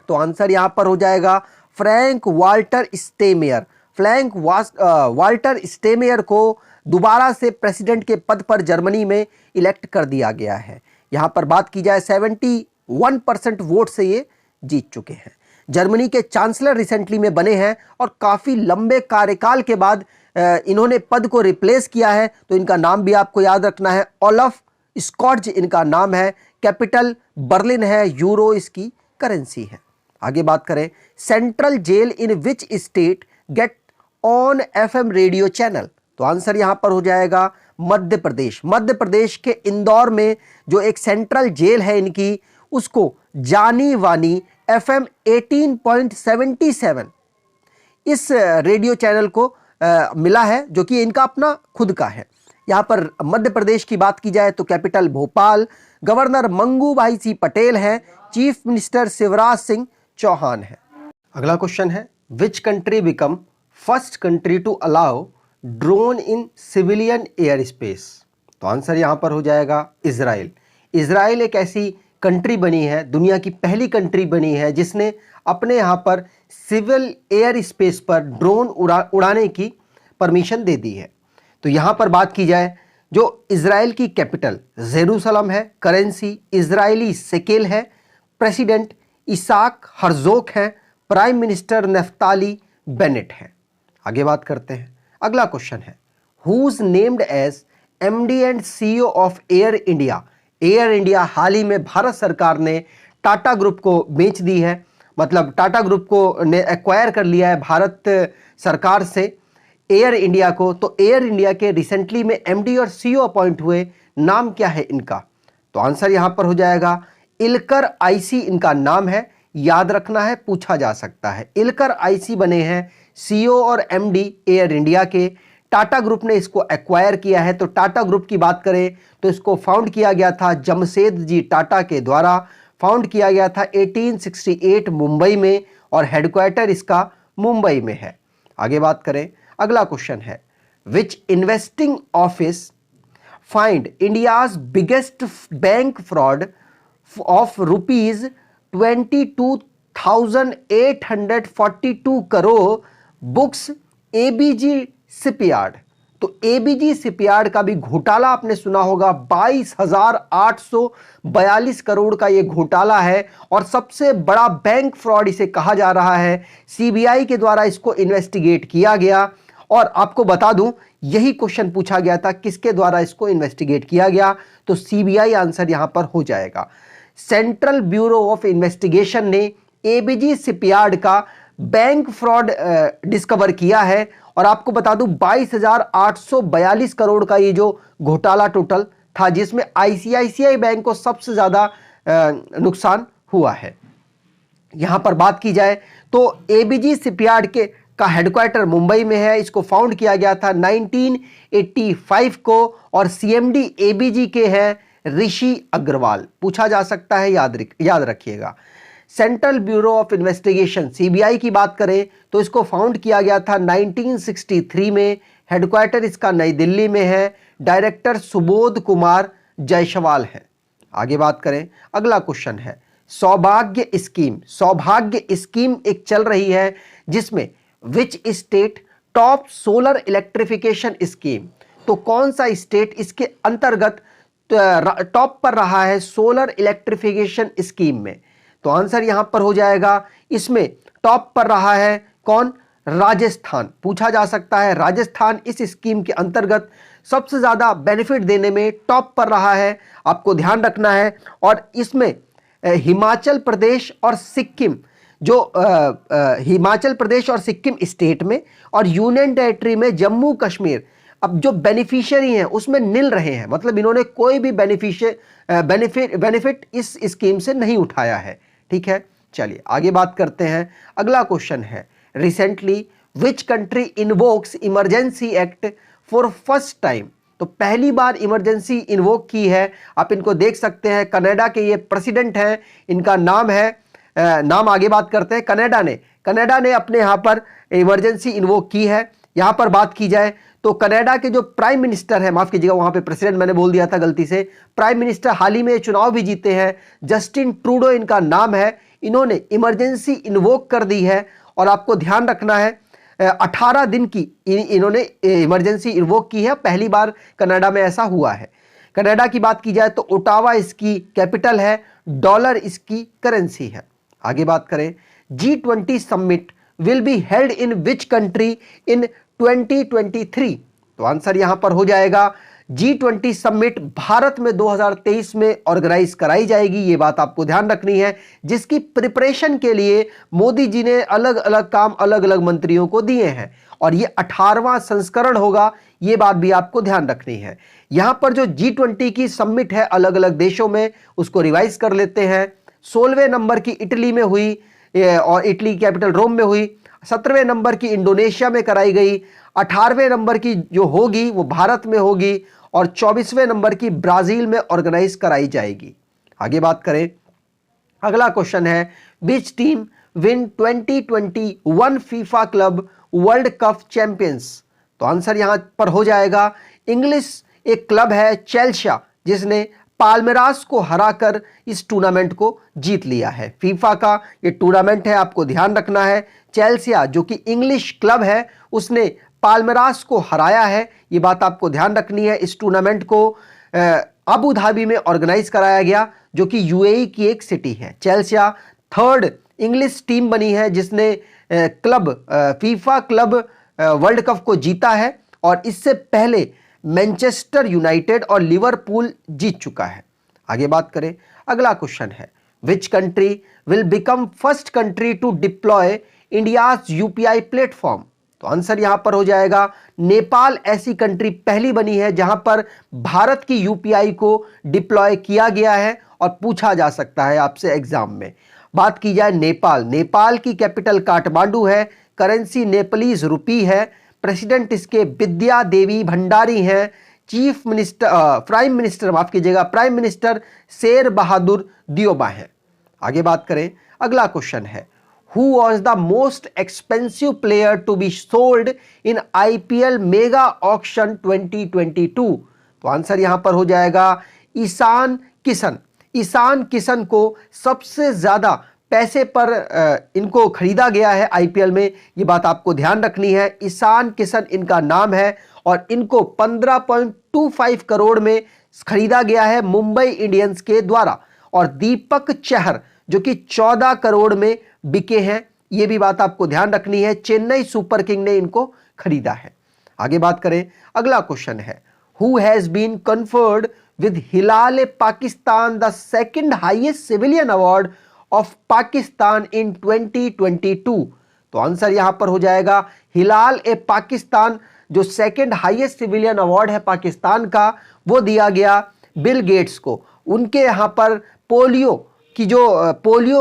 तो आंसर यहां पर हो जाएगा Frank Walter Steinmeier. Frank Walter Steinmeier को दोबारा से प्रेसिडेंट के पद पर जर्मनी में इलेक्ट कर दिया गया है। यहां पर बात की जाए 71% वोट से ये जीत चुके हैं। जर्मनी के चांसलर रिसेंटली में बने हैं और काफ़ी लंबे कार्यकाल के बाद इन्होंने पद को रिप्लेस किया है, तो इनका नाम भी आपको याद रखना है, ओलफ स्कॉट्स इनका नाम है, कैपिटल बर्लिन है, यूरो इसकी करेंसी है। आगे बात करें, central jail in which state get on FM radio channel. तो आंसर यहां पर हो जाएगा मध्य प्रदेश। मध्य प्रदेश के इंदौर में जो एक सेंट्रल जेल है इनकी, उसको जानी वानी एफएम 18.77 इस रेडियो चैनल को मिला है, जो कि इनका अपना खुद का है। यहाँ पर मध्य प्रदेश की बात की जाए तो कैपिटल भोपाल, गवर्नर मंगू भाई सी पटेल हैं, चीफ मिनिस्टर शिवराज सिंह चौहान है। अगला क्वेश्चन है which country become first country to allow drone in civilian air space. तो आंसर यहाँ पर हो जाएगा इजराइल। इजराइल एक ऐसी कंट्री बनी है, दुनिया की पहली कंट्री बनी है जिसने अपने यहाँ पर सिविल एयर स्पेस पर ड्रोन उड़ाने की परमिशन दे दी है। तो यहाँ पर बात की जाए, जो इजराइल की कैपिटल जेरूसलम है, करेंसी इजरायली शेकेल है, प्रेसिडेंट इसाक हर्जोग है, प्राइम मिनिस्टर नफ्ताली बेनेट है। आगे बात करते हैं, अगला क्वेश्चन है whose named as MD and CEO of Air India. Air India हाल ही में भारत सरकार ने टाटा ग्रुप को बेच दी है, मतलब टाटा ग्रुप को ने एक्वायर कर लिया है भारत सरकार से एयर इंडिया को। तो एयर इंडिया के रिसेंटली में एमडी और सीईओ अपॉइंट हुए, नाम क्या है इनका? तो आंसर यहां पर हो जाएगा इलकर आईसी इनका नाम है, याद रखना है, पूछा जा सकता है। इलकर आईसी बने हैं सीईओ और एमडी एयर इंडिया के। टाटा ग्रुप ने इसको एक्वायर किया है। तो टाटा ग्रुप की बात करें तो इसको फाउंड किया गया था जमशेद जी टाटा के द्वारा, फाउंड किया गया था 1868 मुंबई में, और हेडक्वार्टर इसका मुंबई में है। आगे बात करें, अगला क्वेश्चन है which investing office find India's biggest bank fraud of rupees 22,842 crore books ABG shipyard. तो एबीजी शिपयार्ड का भी घोटाला आपने सुना होगा, 22,842 करोड़ का ये घोटाला है, और सबसे बड़ा बैंक फ्रॉड इसे कहा जा रहा है। सीबीआई के द्वारा इसको इन्वेस्टिगेट किया गया, और आपको बता दूं यही क्वेश्चन पूछा गया था किसके द्वारा इसको इन्वेस्टिगेट किया गया, तो सीबीआई आंसर यहां पर हो जाएगा। सेंट्रल ब्यूरो ऑफ इन्वेस्टिगेशन ने एबीजी शिपयार्ड का बैंक फ्रॉड डिस्कवर किया है, और आपको बता दूं 22,842 करोड़ का ये जो घोटाला टोटल था, जिसमें आईसीआईसीआई बैंक को सबसे ज्यादा नुकसान हुआ है। यहां पर बात की जाए तो एबीजी शिपयार्ड का हेडक्वार्टर मुंबई में है। इसको फाउंड किया गया था 1985 को, और सीएमडी एबीजी के हैं ऋषि अग्रवाल। पूछा जा सकता है, याद रखिएगा। Central bureau of investigation CBI की बात करें तो इसको फाउंड किया गया था 1963 में, हेडक्वार्टर इसका नई दिल्ली में है, डायरेक्टर सुबोध कुमार जायसवाल है। आगे बात करें, अगला क्वेश्चन है सौभाग्य स्कीम। सौभाग्य स्कीम एक चल रही है जिसमें which state top solar electrification scheme. तो कौन सा स्टेट इसके अंतर्गत टॉप पर रहा है सोलर इलेक्ट्रिफिकेशन स्कीम में? तो आंसर यहां पर हो जाएगा, इसमें टॉप पर रहा है कौन? राजस्थान। पूछा जा सकता है राजस्थान इस स्कीम के अंतर्गत सबसे ज्यादा बेनिफिट देने में टॉप पर रहा है, आपको ध्यान रखना है। और इसमें हिमाचल प्रदेश और सिक्किम, जो हिमाचल प्रदेश और सिक्किम स्टेट में और यूनियन टेरिटरी में जम्मू कश्मीर, अब जो बेनिफिशियरी हैं उसमें निल रहे हैं, मतलब इन्होंने कोई भी बेनिफिट इस स्कीम से नहीं उठाया है। ठीक है, चलिए आगे बात करते हैं। अगला क्वेश्चन है, recently which country invokes emergency act for first time? तो पहली बार इमरजेंसी इन्वोक की है, आप इनको देख सकते हैं, कनाडा के ये प्रेसिडेंट हैं, इनका नाम है, नाम आगे बात करते हैं। कनाडा ने अपने यहां पर इमरजेंसी इन्वोक की है। यहां पर बात की जाए तो कनाडा के जो प्राइम मिनिस्टर है, माफ कीजिएगा वहां पे प्रेसिडेंट मैंने बोल दिया था गलती से, प्राइम मिनिस्टर हाल ही में चुनाव भी जीते हैं, जस्टिन ट्रूडो इनका नाम है। इन्होंने इमरजेंसी इन्वोक कर दी है और आपको ध्यान रखना है 18 दिन की इन्होंने इमरजेंसी इन्वोक की है, पहली बार कनाडा में ऐसा हुआ है। कनाडा की बात की जाए तो ओटावा इसकी कैपिटल है, डॉलर इसकी करेंसी है। आगे बात करें, G20 summit will be held in which country in 2023? तो आंसर यहां पर हो जाएगा, G20 समिट भारत में 2023 में ऑर्गेनाइज कराई जाएगी, ये बात आपको ध्यान रखनी है, जिसकी प्रिपरेशन के लिए मोदी जी ने अलग अलग काम अलग अलग मंत्रियों को दिए हैं और ये 18वां संस्करण होगा, ये बात भी आपको ध्यान रखनी है। यहां पर जो G20 की समिट है अलग अलग देशों में, उसको रिवाइज कर लेते हैं। 16वें नंबर की इटली में हुई और इटली कैपिटल रोम में हुई, 17वें नंबर की इंडोनेशिया में कराई गई, 18वें नंबर की जो होगी वो भारत में होगी और 24वें नंबर की ब्राजील में ऑर्गेनाइज कराई जाएगी। आगे बात करें, अगला क्वेश्चन है, which team win 2021 FIFA club world cup champions? तो आंसर यहां पर हो जाएगा, इंग्लिश एक क्लब है चेल्सिया, जिसने पाल्मेरास को हराकर इस टूर्नामेंट को जीत लिया है। फीफा का ये टूर्नामेंट है, आपको ध्यान रखना है। चेल्सिया जो कि इंग्लिश क्लब है, उसने पाल्मेरास को हराया है, ये बात आपको ध्यान रखनी है। इस टूर्नामेंट को अबू धाबी में ऑर्गेनाइज कराया गया, जो कि यूएई की एक सिटी है। चेल्सिया थर्ड इंग्लिश टीम बनी है जिसने फीफा क्लब वर्ल्ड कप को जीता है और इससे पहले मैनचेस्टर यूनाइटेड और लिवरपूल जीत चुका है। आगे बात करें, अगला क्वेश्चन है, which country will become first country to deploy India's UPI platform? तो आंसर यहां पर हो जाएगा, नेपाल ऐसी कंट्री पहली बनी है जहां पर भारत की यूपीआई को डिप्लॉय किया गया है और पूछा जा सकता है आपसे एग्जाम में। बात की जाए नेपाल की कैपिटल काठमांडू है, करेंसी नेपालीज रुपी है, प्रेसिडेंट इसके विद्या देवी भंडारी हैं, प्राइम मिनिस्टर शेर बहादुर दियोबा हैं। आगे बात करें, अगला क्वेश्चन है, who was the most expensive player to be sold in IPL mega auction 2022? तो आंसर यहां पर हो जाएगा, ईशान किशन को सबसे ज्यादा पैसे पर इनको खरीदा गया है आईपीएल में, ये बात आपको ध्यान रखनी है। ईशान किशन इनका नाम है और इनको 15.25 करोड़ में खरीदा गया है मुंबई इंडियंस के द्वारा, और दीपक चहर जो कि 14 करोड़ में बिके हैं, ये भी बात आपको ध्यान रखनी है। चेन्नई सुपर किंग ने इनको खरीदा है। आगे बात करें, अगला क्वेश्चन है, who has been conferred with Hilal Pakistan the second highest civilian award of Pakistan in 2022? तो आंसर यहां पर हो जाएगा, हिलाल ए पाकिस्तान जो सेकंड हाईएस्ट सिविलियन अवार्ड है पाकिस्तान का, वो दिया गया बिल गेट्स को। उनके यहां पर पोलियो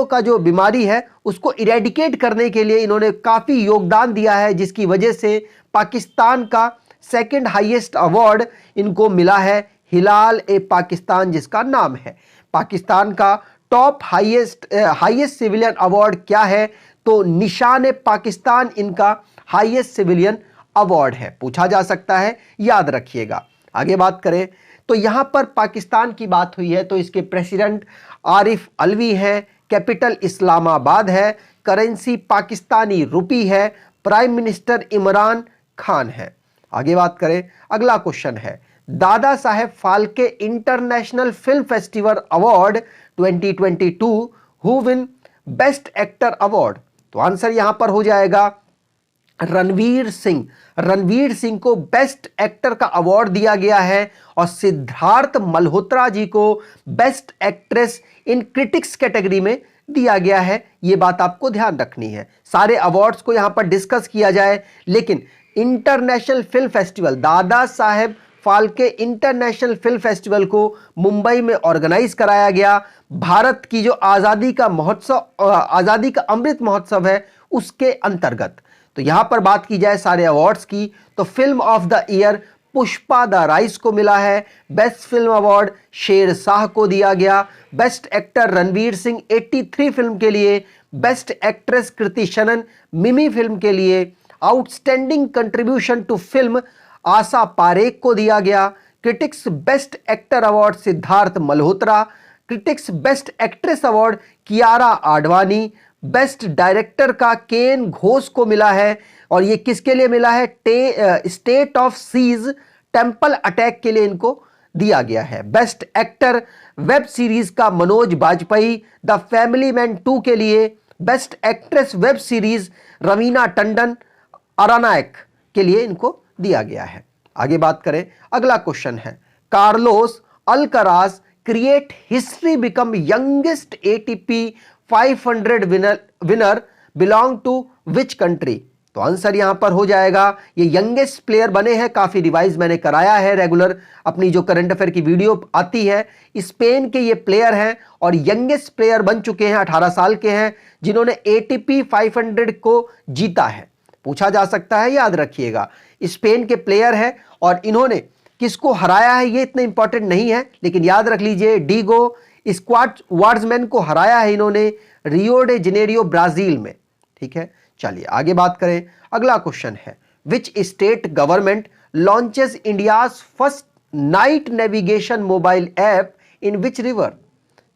का जो बीमारी है उसको इरेडिकेट करने के लिए इन्होंने काफी योगदान दिया है, जिसकी वजह से पाकिस्तान का सेकंड हाईएस्ट अवार्ड इनको मिला है, हिलाल ए पाकिस्तान जिसका नाम है। पाकिस्तान का टॉप हाईएस्ट सिविलियन अवार्ड क्या है? तो निशान ए पाकिस्तान इनका हाईएस्ट सिविलियन अवार्ड है, पूछा जा सकता है, याद रखिएगा। आगे बात करें तो यहां पर पाकिस्तान की बात हुई है तो इसके प्रेसिडेंट आरिफ अलवी हैं, कैपिटल इस्लामाबाद है, करेंसी पाकिस्तानी रुपी है, प्राइम मिनिस्टर इमरान खान है। आगे बात करें, अगला क्वेश्चन है, Dadasaheb Phalke international film festival award 2022 who win best actor award? तो आंसर यहां पर हो जाएगा रणवीर सिंह। रणवीर सिंह को बेस्ट एक्टर का अवार्ड दिया गया है और सिद्धार्थ मल्होत्रा जी को best actress in critics category में दिया गया है। यह बात आपको ध्यान रखनी है। सारे अवार्ड्स को यहां पर डिस्कस किया जाए, लेकिन international film festival, Dada Saheb Phalke international film festival को मुंबई में ऑर्गेनाइज कराया गया। भारत की जो आजादी का महोत्सव, आजादी का अमृत महोत्सव है, उसके अंतर्गत। तो यहां पर बात की जाए सारे अवार्ड्स की, तो film of the year Pushpa the rise को मिला है। बेस्ट फिल्म अवार्ड शेरशाह को दिया गया। Best actor Ranveer Singh 83 film के लिए। बेस्ट एक्ट्रेस कृति शनन मिमी फिल्म के लिए। Outstanding contribution to film Asha Parekh को दिया गया। Critics best actor award Siddharth Malhotra. Critics best actress award Kiara Advani. Best director का केन घोष को मिला है, और ये किसके लिए मिला है? State of siege temple attack के लिए इनको दिया गया है। बेस्ट एक्टर वेब सीरीज का Manoj Bajpayee the family man 2 के लिए। Best actress web series Raveena Tandon Aranyak के लिए इनको दिया गया है। आगे बात करें, अगला क्वेश्चन है, Carlos Alcaraz create history become youngest ATP 500 winner belong to which country? तो आंसर यहां पर हो जाएगा, ये यंगेस्ट प्लेयर बने हैं। काफी रिवाइज मैंने कराया है, रेगुलर अपनी जो करंट अफेयर की वीडियो आती है। स्पेन के ये प्लेयर हैं और यंगेस्ट प्लेयर बन चुके हैं, 18 साल के हैं, जिन्होंने एटीपी 500 को जीता है। पूछा जा सकता है, याद रखिएगा, स्पेन के प्लेयर हैं और इन्होंने किसको हराया है ये इतना इंपॉर्टेंट नहीं है, लेकिन याद रख लीजिए डीगो स्क्वाड्समैन को हराया है इन्होंने रियो डे जेनेरियो ब्राजील में। ठीक है, चलिए आगे बात करें। अगला क्वेश्चन है, which state government launches India's first night navigation mobile app in which river?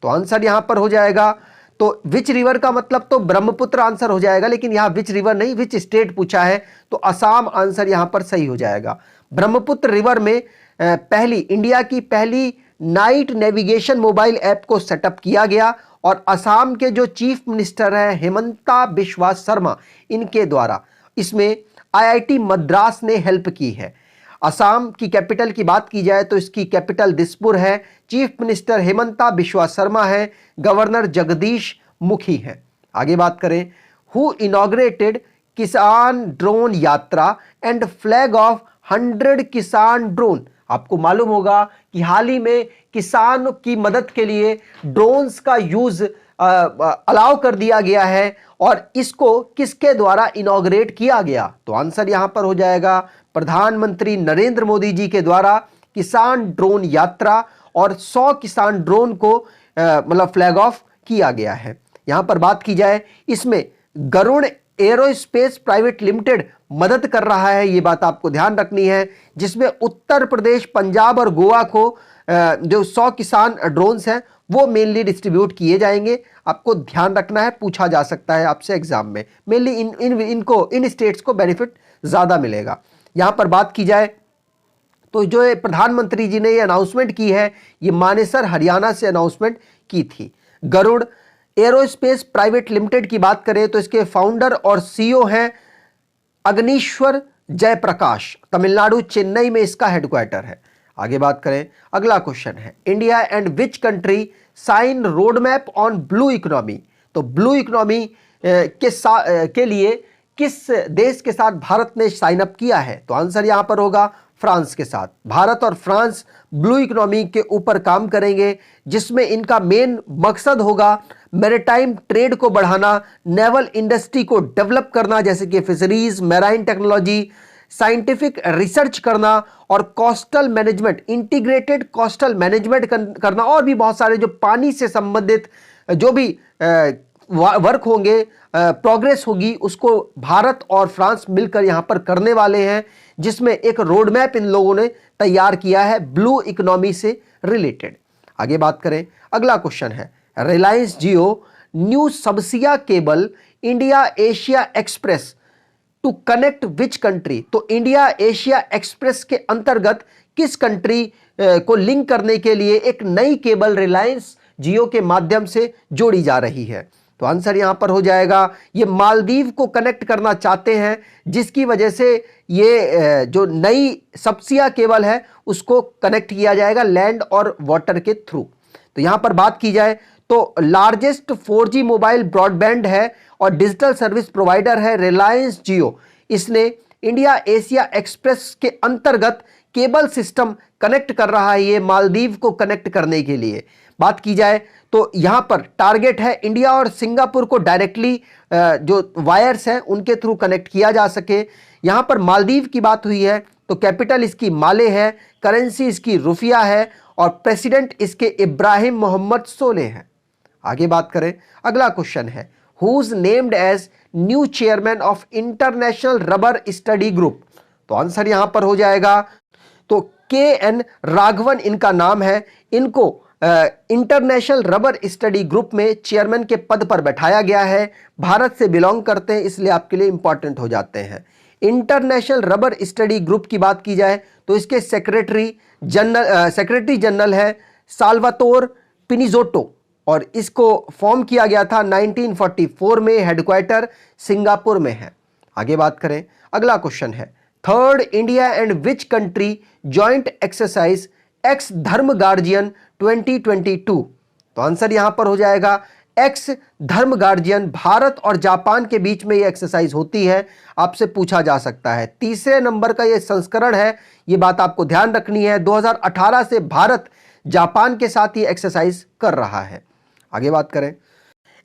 तो आंसर यहां पर हो जाएगा, तो विच रिवर का मतलब तो ब्रह्मपुत्र आंसर हो जाएगा, लेकिन यहां विच रिवर नहीं, विच स्टेट पूछा है, तो असम आंसर यहां पर सही हो जाएगा। ब्रह्मपुत्र रिवर में इंडिया की पहली नाइट नेविगेशन मोबाइल ऐप को सेटअप किया गया, और असम के जो चीफ मिनिस्टर हैं हेमंता बिश्वा शर्मा, इनके द्वारा इसमें आईआईटी मद्रास ने हेल्प की है। असम की कैपिटल की बात की जाए तो इसकी कैपिटल दिसपुर है। चीफ मिनिस्टर हेमंता बिश्वा शर्मा है, गवर्नर जगदीश मुखी हैं। आगे बात करें, हु इनॉग्रेटेड किसान ड्रोन यात्रा एंड फ्लैग ऑफ 100 किसान ड्रोन? आपको मालूम होगा कि हाल ही में किसान की मदद के लिए ड्रोन्स का यूज अलाउ कर दिया गया है, और इसको किसके द्वारा इनॉग्रेट किया गया? तो आंसर यहां पर हो जाएगा प्रधानमंत्री नरेंद्र मोदी जी के द्वारा किसान ड्रोन यात्रा, और 100 किसान ड्रोन को मतलब फ्लैग ऑफ किया गया है। यहां पर बात की जाए, इसमें गरुड़ एरोस्पेस प्राइवेट लिमिटेड मदद कर रहा है, ये बात आपको ध्यान रखनी है, जिसमें उत्तर प्रदेश, पंजाब और गोवा को जो 100 किसान ड्रोन्स हैं वो मेनली डिस्ट्रीब्यूट किए जाएंगे। आपको ध्यान रखना है, पूछा जा सकता है आपसे एग्जाम में। मेनली इन स्टेट्स को बेनिफिट ज्यादा मिलेगा। यहां पर बात की जाए तो जो प्रधानमंत्री जी ने ये अनाउंसमेंट की है, ये मानेसर हरियाणा से अनाउंसमेंट की थी। गरुड़ एरोस्पेस प्राइवेट लिमिटेड की बात करें तो इसके फाउंडर और सीईओ हैं अग्निश्वर जयप्रकाश, तमिलनाडु चेन्नई में इसका हेडक्वार्टर है। आगे बात करें, अगला क्वेश्चन है, India and which country sign road map on blue economy? तो ब्लू इकोनॉमी के लिए किस देश के साथ भारत ने साइन अप किया है? तो आंसर यहां पर होगा फ्रांस के साथ। भारत और फ्रांस ब्लू इकोनॉमी के ऊपर काम करेंगे, जिसमें इनका मेन मकसद होगा मैरीटाइम ट्रेड को बढ़ाना, नेवल इंडस्ट्री को डेवलप करना, जैसे कि fisheries, marine technology, scientific research करना, और coastal management, integrated coastal management करना, और भी बहुत सारे जो पानी से संबंधित जो भी वर्क होंगे, प्रोग्रेस होगी, उसको भारत और फ्रांस मिलकर यहां पर करने वाले हैं, जिसमें एक रोड मैप इन लोगों ने तैयार किया है ब्लू इकोनॉमी से रिलेटेड। आगे बात करें, अगला क्वेश्चन है, Reliance Jio new subsea cable India Asia express to connect which country? तो इंडिया एशिया एक्सप्रेस के अंतर्गत किस कंट्री को लिंक करने के लिए एक नई केबल रिलायंस जियो के माध्यम से जोड़ी जा रही है। तो आंसर यहां पर हो जाएगा, ये मालदीव को कनेक्ट करना चाहते हैं, जिसकी वजह से ये जो नई सबसिया केबल है उसको कनेक्ट किया जाएगा लैंड और वाटर के थ्रू। तो यहां पर बात की जाए तो लार्जेस्ट 4G मोबाइल ब्रॉडबैंड है और डिजिटल सर्विस प्रोवाइडर है रिलायंस जियो। इसने इंडिया एशिया एक्सप्रेस के अंतर्गत केबल सिस्टम कनेक्ट कर रहा है ये मालदीव को कनेक्ट करने के लिए। बात की जाए तो यहां पर टारगेट है इंडिया और सिंगापुर को डायरेक्टली जो वायर्स हैं उनके थ्रू कनेक्ट किया जा सके। यहां पर मालदीव की बात हुई है तो कैपिटल इसकी माले है, करेंसी इसकी रुफिया है और प्रेसिडेंट इसके इब्राहिम मोहम्मद सोले हैं। आगे बात करें, अगला क्वेश्चन है, who is named as new chairman of international rubber study group. तो आंसर यहां पर हो जाएगा, तो KN राघवन इनका नाम है। इनको इंटरनेशनल रबर स्टडी ग्रुप में चेयरमैन के पद पर बैठाया गया है। भारत से बिलोंग करते हैं, इसलिए आपके लिए इंपॉर्टेंट हो जाते हैं। इंटरनेशनल रबर स्टडी ग्रुप की बात की जाए तो इसके सेक्रेटरी जनरल है साल्वातोर पिनिजोटो और इसको फॉर्म किया गया था 1944 में। हेडक्वार्टर सिंगापुर में है। आगे बात करें, अगला क्वेश्चन है, third India and which country joint exercise x धर्म गार्जियन 2022। तो आंसर यहां पर हो जाएगा एक्स धर्म गार्जियन। भारत और जापान के बीच में यह एक्सरसाइज होती है, आपसे पूछा जा सकता है। तीसरे नंबर का यह संस्करण है, यह बात आपको ध्यान रखनी है। 2018 से भारत जापान के साथ ये एक्सरसाइज कर रहा है। आगे बात करें,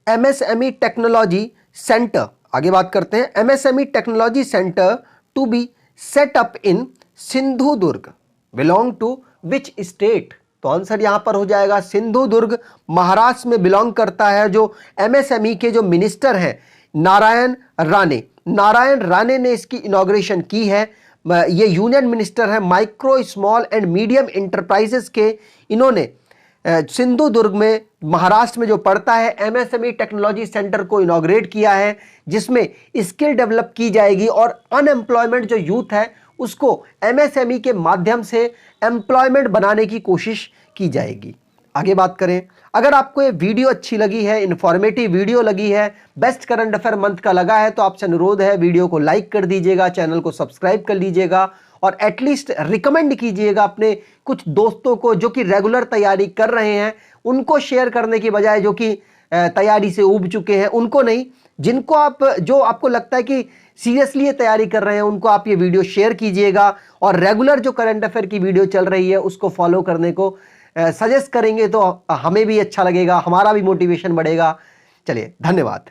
MSME टेक्नोलॉजी सेंटर। आगे बात करते हैं, MSME technology centre to be set up in Sindhudurg belong to which state. तो आंसर यहां पर हो जाएगा सिंधुदुर्ग महाराष्ट्र में बिलोंग करता है। जो MSME के जो मिनिस्टर हैं नारायण राणे ने इसकी इनॉग्रेशन की है। ये यूनियन मिनिस्टर है micro small and medium enterprises के। इन्होंने सिंधुदुर्ग में महाराष्ट्र में जो पड़ता है MSME टेक्नोलॉजी सेंटर को इनॉग्रेट किया है, जिसमें स्किल डेवलप की जाएगी और अनएम्प्लॉयमेंट जो यूथ है उसको MSME के माध्यम से एम्प्लॉयमेंट बनाने की कोशिश की जाएगी। आगे बात करें, अगर आपको ये वीडियो अच्छी लगी है, इंफॉर्मेटिव वीडियो लगी है, बेस्ट करंट अफेयर मंथ का लगा है, तो आपसे अनुरोध है वीडियो को लाइक कर दीजिएगा, चैनल को सब्सक्राइब कर लीजिएगा और एटलीस्ट रिकमेंड कीजिएगा अपने कुछ दोस्तों को जो कि रेगुलर तैयारी कर रहे हैं। उनको शेयर करने की बजाय जो कि तैयारी से ऊब चुके हैं उनको नहीं, जो आपको लगता है कि सीरियसली ये तैयारी कर रहे हैं उनको आप ये वीडियो शेयर कीजिएगा और रेगुलर जो करंट अफेयर की वीडियो चल रही है उसको फॉलो करने को सजेस्ट करेंगे तो हमें भी अच्छा लगेगा, हमारा भी मोटिवेशन बढ़ेगा। चलिए, धन्यवाद।